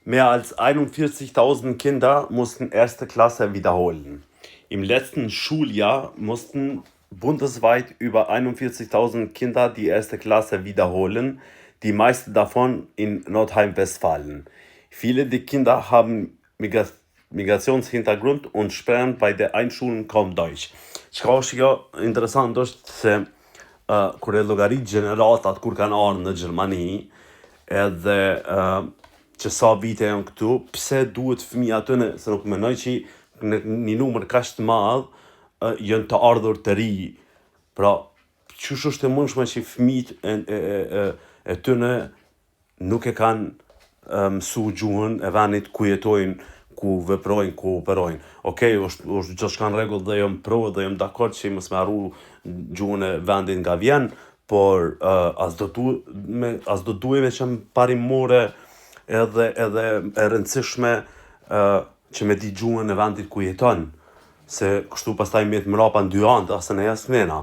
Mehr als 41.000 Kinder mussten erste Klasse wiederholen. Im letzten Schuljahr mussten bundesweit über 41.000 Kinder die erste Klasse wiederholen, die meisten davon in Nordrhein-Westfalen. Viele der Kinder haben Migrationshintergrund und sprechen bei der Einschulung kaum Deutsch. Çka është kjo interesant është se kur e llogarit gjeneratat kur kanë ardhur në Gjermani, edhe që sa vite janë këtu, pse duhet fëmijët atyne, se nuk mendoj që në një numër kaq të madh janë të ardhur të ri. Pra, çush është e mundshme që fëmijët e tyne nuk e kanë mësu gjuhën e vendit ku jetojnë, ku veprojnë, ku operojnë. Okej, është gjithçka në rregull dhe jam pro dhe jam dakord që mos me harru gjuhën e vendit nga vjen, por as do duhemi që parimore edhe e rëndësishme që me di gjuhën e vendit ku jeton, se kështu pastaj mjet mrapa në dy anë, asë ne jasmena.